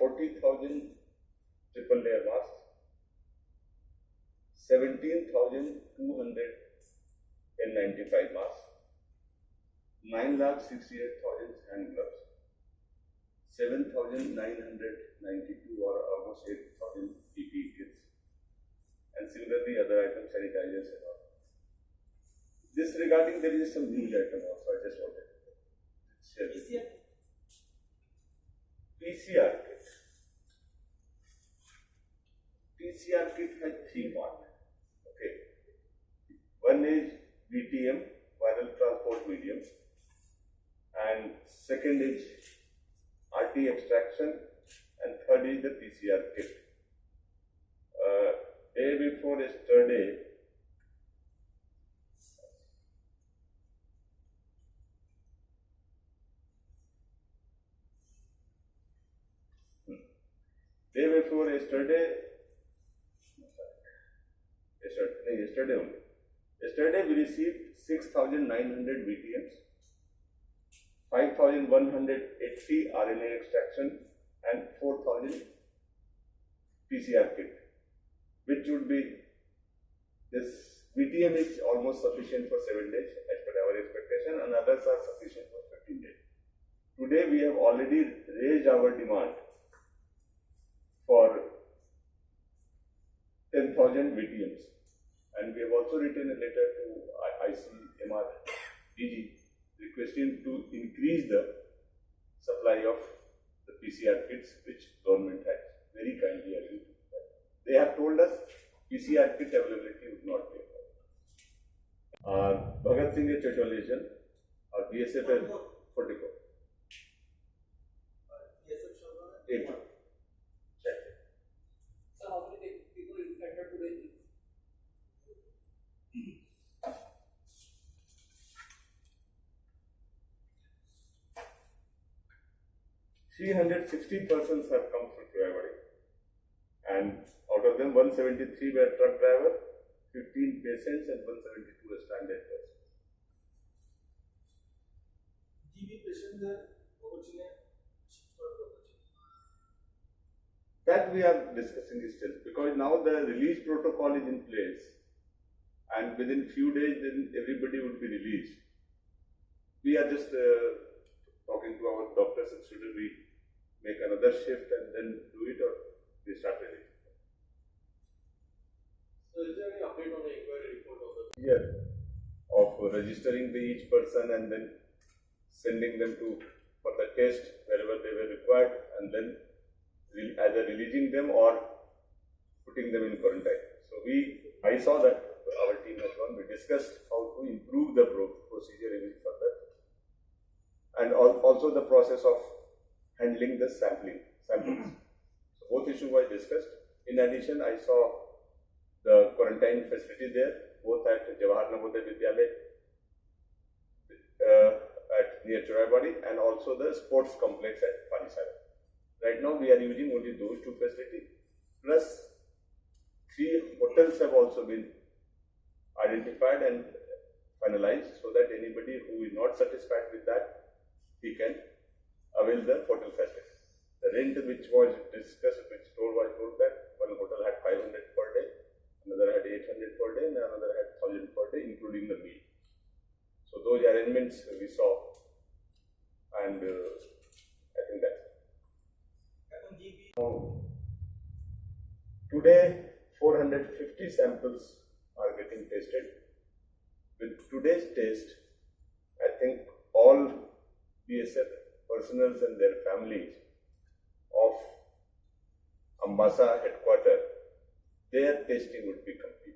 40,000 triple layer masks, 17,200 N95 masks, 9,68,000 hand gloves, 7,992 or almost 8,000 PPE kits, and similarly other items, sanitizers and all. This regarding there is some news item also. I just wanted to share with you. PCR kit. PCR kit has 3 parts. Okay. One is VTM, viral transport medium, and second is RT extraction, and third is the PCR kit. Day before yesterday, yesterday we received 6,900 VTMs, 5,180 RNA extraction, and 4,000 PCR kit, which would be this VTM is almost sufficient for 7 days as per our expectation, and others are sufficient for 15 days. Today we have already raised our demand for 10,000 VTMs, and we have also written a letter to ICMR DG requesting to increase the supply of the PCR kits, which government has very kindly agreed to that. They have told us PCR kit availability would not be a problem. Bhagat Singh Chacholian or BSF 44. BSF Sharma? 8. Check. So how many people infected today? 360 persons have come through Chiraiwadi, and out of them 173 were truck driver, 15 patients, and 172 were stranded persons. GB patient That we are discussing still, because now the release protocol is in place, and within few days then everybody would be released. We are just talking to our doctors and should we make another shift and then do it, or we start releasing. So is there any update on the inquiry report of the? Yeah, of registering each person and then sending them to for the test wherever they were required, and then either releasing them or putting them in quarantine. So I saw that our team has gone. We discussed how to improve the procedure even further, and also the process of handling the samples. So both issues were discussed. In addition, I saw the quarantine facility there, both at Jawahar Navodaya Vidyalaya at near Chiraiwadi, and also the sports complex at Panisara. Right now we are using only those 2 facilities, plus 3 hotels have also been identified and finalized, so that anybody who is not satisfied with that, he can avail the hotel facility. The rent which was discussed, which was told that one hotel had 500 per day, another had 800 per day, and another had 1,000 per day, including the meal. So those arrangements we saw, and I think that's it. Today 450 samples are getting tested. With today's test, I think all BSF personnel and their families of Ambassa headquarters, their testing would be complete.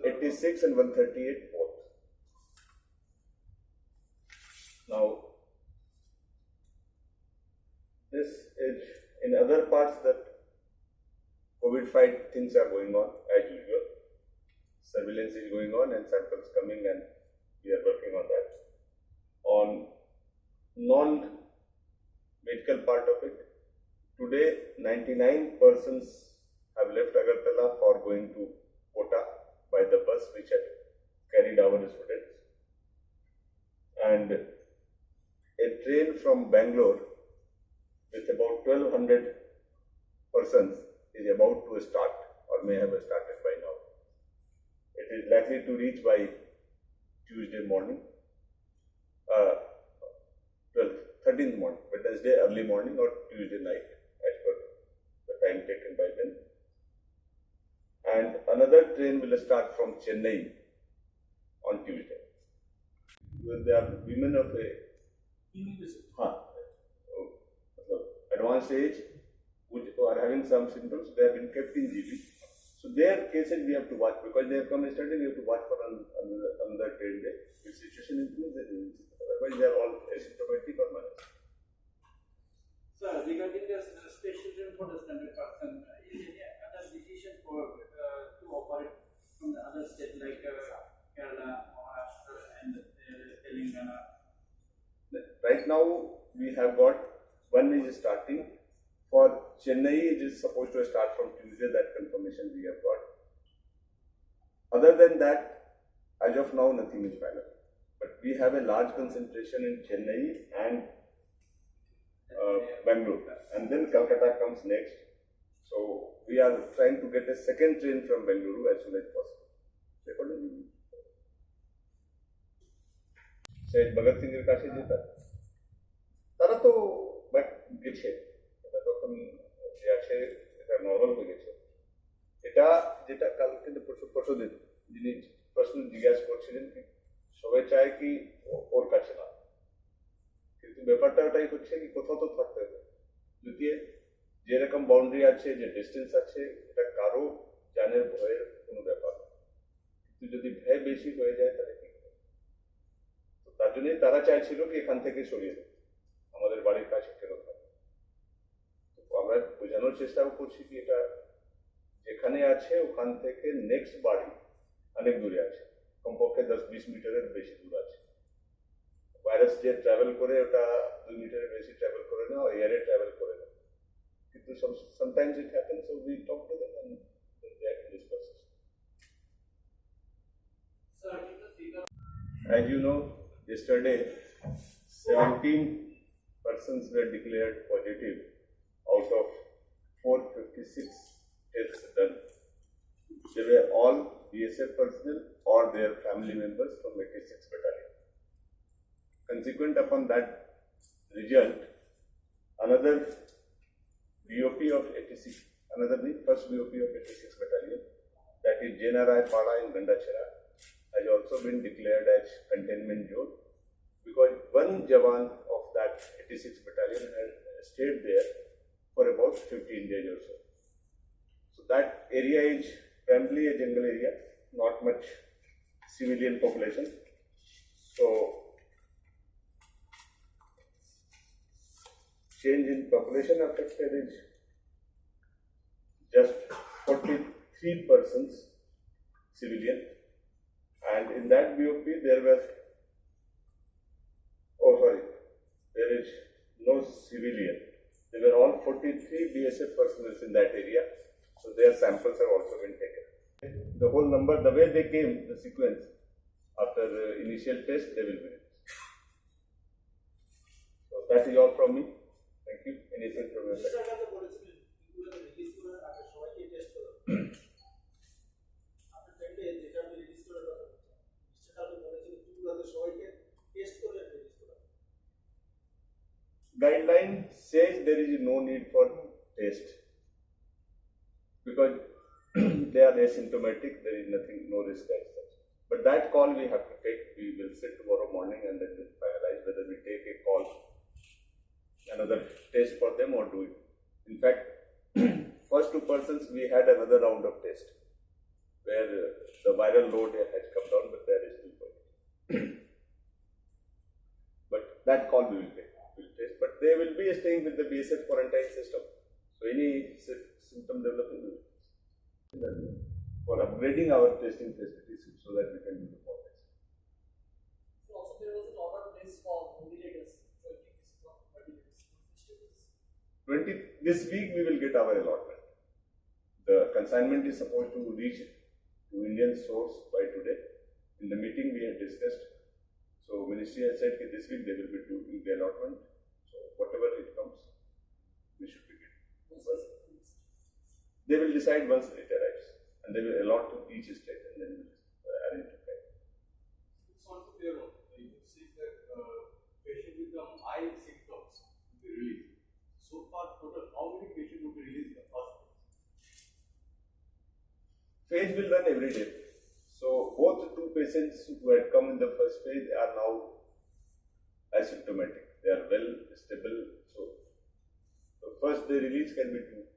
86 and 138 both. Now, this is in other parts that COVID fight things are going on as usual. Surveillance is going on and samples coming, and we are working on that. On non-medical part of it, today 99 persons have left Agartala for going to Kota by the bus which had carried our students. And a train from Bangalore with about 1200 persons is about to start or may have started by now. It is likely to reach by Tuesday morning, 13th morning, Wednesday early morning or Tuesday night as per the time taken by them. And another train will start from Chennai on Tuesday. They are women of a advanced age who are having some symptoms. They have been kept in GB. So their cases we have to watch because they have come yesterday. We have to watch for another train day. If situation improves, then otherwise they are all asymptomatic or minus. Sir, regarding the special train for the standard person, is any other decision for to operate from the other state like Kerala, Maharashtra, and Telangana? Right now we have got one is starting. For Chennai, it is supposed to start from Tuesday. That confirmation we have got. Other than that, as of now, nothing is final. But we have a large concentration in Chennai and Bangalore, and then Calcutta comes next. So we are trying to get a second train from Bangalore as soon as possible. Said Bhagat Singh এর কাছে যেটা তারা তো but গেছে এটা তখন যে আছে এটা নরমাল হয়ে গেছে এটা যেটা কালকে পরশুদিন যিনি প্রশ্ন জিজ্ঞাসা করছিলেন কি সবাই চায় কি ওর কাছে না কিন্তু ব্যাপারটা ওটাই হচ্ছে কি কোথাও তো থাকতে হবে যদি যেরকম বাউন্ডারি আছে যে ডিস্টেন্স আছে এটা কারো জানের ভয়ের কোনো ব্যাপার না কিন্তু যদি ভয় বেশি হয়ে যায় তাহলে কি তো তার জন্যই তারা চাইছিল কি এখান থেকে সরিয়ে দেবে আমাদের বাড়ির কাছে ফেরত হবে তো আমরা বোঝানোর চেষ্টাও করছি কি এটা যেখানে আছে ওখান থেকে নেক্সট বাড়ি অনেক দূরে আছে কমপক্ষে 10-20 মিটারের বেশি দূর আছে ভাইরাস যে ট্রাভেল করে ওটা 2 মিটারের বেশি ট্রাভেল করে না এয়ারে ট্রাভেল করে না কিন্তু sometimes it happens so we talk to them and they are in this process. Sir, did the figure? As you know, yesterday 17 persons were declared positive out of 456 tests done. They were all BSF personnel or their family members from 86th Battalion. Consequent upon that result, another BOP of 86, first BOP of 86th Battalion, that is JNRI Pada in Gandachara, has also been declared as containment zone because one Jawan of that 86th Battalion had stayed there for about 15 days or so. So that area is primarily a jungle area, not much civilian population. So change in population affected is just 43 persons civilian, and in that BOP there is no civilian. They were all 43 BSF personnel in that area, so their samples have also been taken. The whole number, the way they came, the sequence, after initial test, they will be released. So that is all from me. Thank you. Anything from your side? Guideline says there is no need for test because they are asymptomatic, there is nothing, no risk as such. But that call we have to take. We will sit tomorrow morning and then we'll finalize whether we take a call, another test for them or do it. In fact, first 2 persons we had another round of test where the viral load has come down, but there is still point. But that call we will take. But they will be staying with the BSF quarantine system. So any symptom developing for upgrading our testing facilities so that we can do the more tests. So also there was a lot of place for ventilators, 20 this week we will get our allotment. The consignment is supposed to reach to Indian source by today. In the meeting we had discussed. So ministry has said that this week they will be doing the allotment. So whatever it comes, we should begin. They will decide once it arrives, and they will allot to each state, and then we will arrange to pay. It's not clear. You say that patient with the mild symptoms will be released. So far, total how many patients will be released in the first phase? Phase will run every day. So both the two patients who had come in the first phase are now asymptomatic. They are well stable. So the first day release can be 2.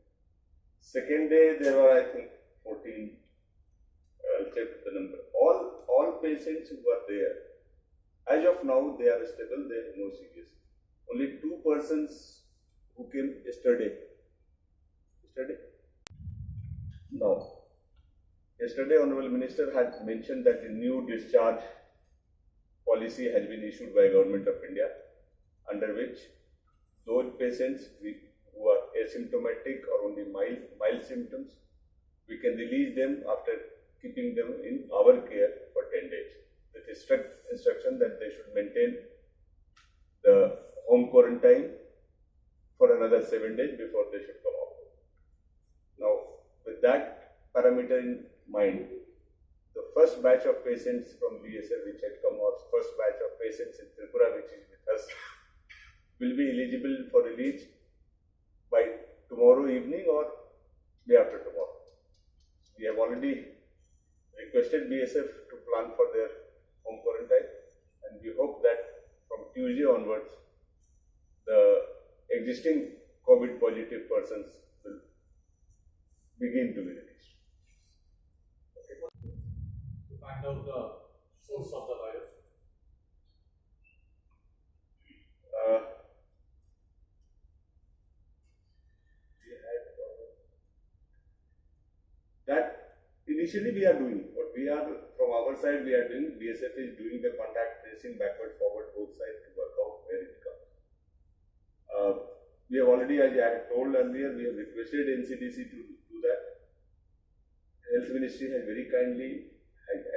Second day there were, I think, 14. I'll check the number. All patients who are there, as of now, they are stable. They have no serious. Only 2 persons who came yesterday. No. Yesterday, Honorable Minister had mentioned that a new discharge policy has been issued by Government of India, under which those patients who are asymptomatic or only mild symptoms, we can release them after keeping them in our care for 10 days, with a strict instruction that they should maintain the home quarantine for another 7 days before they should come out. Now, with that parameter in mind, the first batch of patients from BSF which had come, or first batch of patients in Tripura which is with us, will be eligible for release by tomorrow evening or day after tomorrow. We have already requested BSF to plan for their home quarantine, and we hope that from Tuesday onwards, the existing COVID positive persons will begin to be released. To find out the source of the virus. That initially we are doing. What we are, from our side, we are doing, BSF is doing the contact tracing backward, forward, both sides to work out where it comes. We have already, as I had told earlier, we have requested NCDC to do that. Health Ministry has very kindly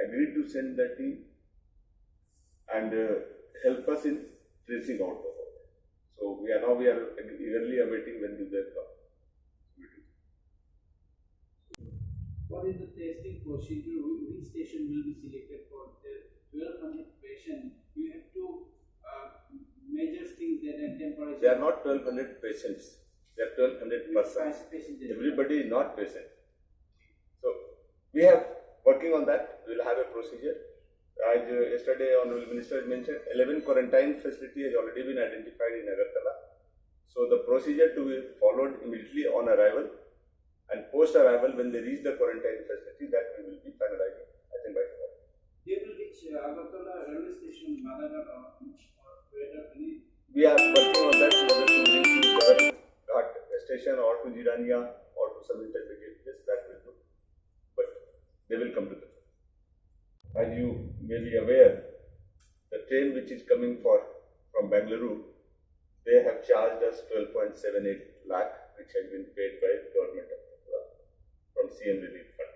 agreed to send the team and help us in tracing out the work. So we are eagerly awaiting when do they come. What is the testing procedure? Which station will be selected for the 1200 patients? You have to measure things that are temperature. They are not 1200 patients. They are 1200 persons. Everybody is not patient. So we are working on that. We will have a procedure. As yesterday Honorable Minister mentioned, 11 quarantine facility has already been identified in Agartala. So the procedure to be followed immediately on arrival, and post arrival when they reach the quarantine facility, that we will be finalizing, I think, by tomorrow. They will reach Agartala railway station, Madagat or wherever. We are working on that, whether to bring to Jagat Ghat station or to Jirania or to some intermediate place, that will do. But they will come to them. As you may be aware, the train which is coming from Bengaluru, they have charged us 12.78 lakh, which has been paid by the government of Tripura from CM Relief Fund.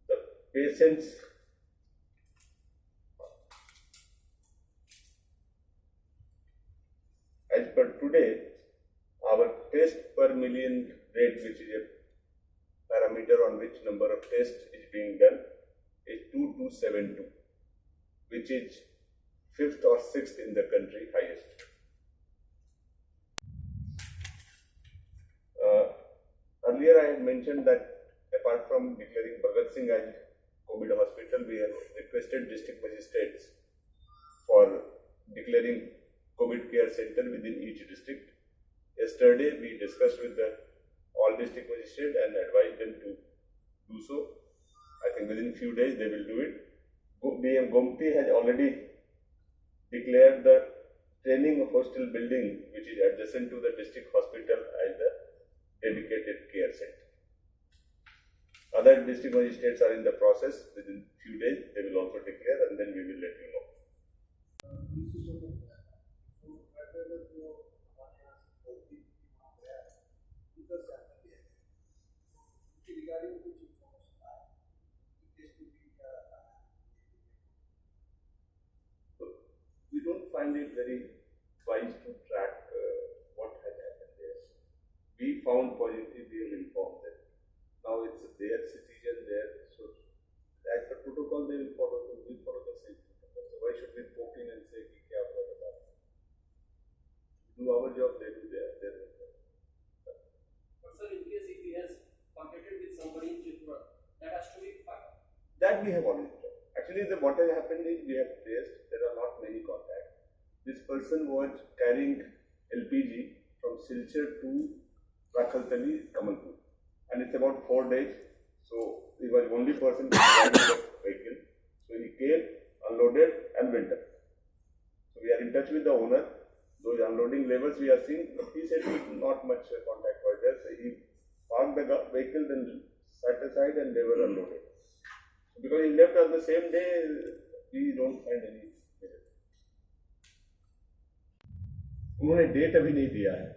The patients as per today, our test per million rate, which is a parameter on which number of tests is being done, is 2272, which is 5th or 6th in the country highest. Earlier I had mentioned that apart from declaring Bhagat Singh as COVID hospital, we have requested district magistrates for declaring COVID care center within each district. Yesterday we discussed with all district magistrates and advised them to do so. I think within few days they will do it. DM Gomti has already declared the training hostel building, which is adjacent to the district hospital, as the dedicated care center. Other district magistrates are in the process. Within few days they will also declare, and then we will let you know. We don't find it very wise to track what has happened there. We found positive, we have informed them. Now it's their citizen there, so as per protocol they will follow the same protocol. So why should we poke in and say कि क्या हुआ बता? Do our job, they do their job. But sir, in case if he has contacted with somebody in Tripura, that has to be fine. That we have already done. Actually, what has happened is we have traced, there are not many contacts. This person was carrying LPG from Silchar to Rakhaltali, Kamalpur. And it's about 4 days. So he was the only person driving the vehicle. So he came, unloaded and went up. So we are in touch with the owner. Those unloading levels we are seeing, he said not much contact was there. So he parked the vehicle, then sat aside and they were unloaded. So because he left on the same day, we don't find any. उन्होंने date अभी नहीं दिया है,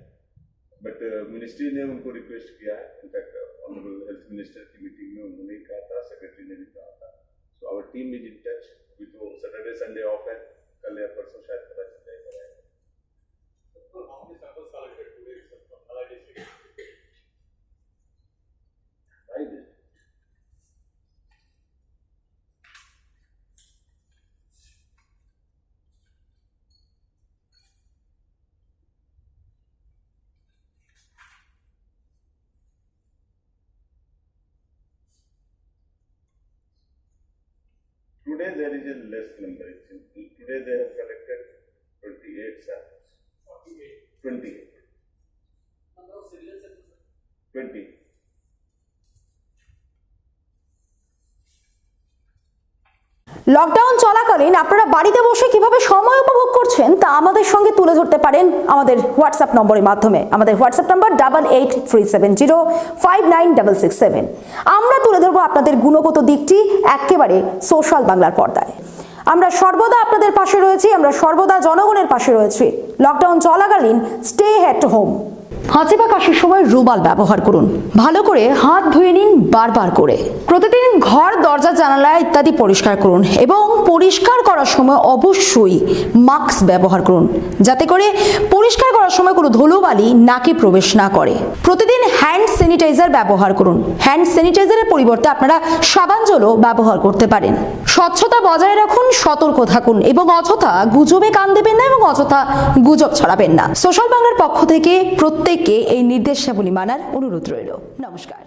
but ministry ने उनको request किया है. In fact honourable health minister की मीटिंग में उन्होंने कहा था, सेक्रेटरी ने भी कहा था. So our team is in touch. अभी तो सैटरडे संडे ऑफ है, कल या परसों शायद पता चल जाएगा. So how many samples collected today from Dhala district? Right. Today there is a less number. Today they have collected 28 samples. 28. Number of civilian samples, sir. 20. Lockdown চলাকালীন আপনারা বাড়িতে বসে কিভাবে সময় উপভোগ করছেন তা আমাদের সঙ্গে তুলে ধরতে পারেন আমাদের হোয়াটসঅ্যাপ নম্বরের মাধ্যমে। আমাদের হোয়াটসঅ্যাপ নম্বর 8837059667। আমরা তুলে ধরবো আপনাদের গুণগত দিকটি একেবারে সোশ্যাল বাংলার পর্দায়। আমরা সর্বদা আপনাদের পাশে রয়েছি, আমরা সর্বদা জনগণের পাশে রয়েছি। লকডাউন চলাকালীন স্টে এট হোম। হাঁচি বা কাশির সময় রুমাল ব্যবহার করুন। ভালো করে হাত ধুয়ে নিন বারবার করে। প্রতিদিন ঘর, দরজা, জানালা ইত্যাদি পরিষ্কার করুন এবং পরিষ্কার করার সময় অবশ্যই মাস্ক ব্যবহার করুন, যাতে করে পরিষ্কার করার সময় কোনো ধুলোবালি নাকে প্রবেশ না করে। প্রতিদিন হ্যান্ড স্যানিটাইজার ব্যবহার করুন। হ্যান্ড স্যানিটাইজারের পরিবর্তে আপনারা সাবান জলও ব্যবহার করতে পারেন। স্বচ্ছতা বজায় রাখুন, সতর্ক থাকুন এবং অযথা গুজবে কান দেবেন না এবং অযথা গুজব ছড়াবেন না। সোশ্যাল বাংলার পক্ষ থেকে প্রত্যেককে এই নির্দেশাবলী মানার অনুরোধ রইল। নমস্কার।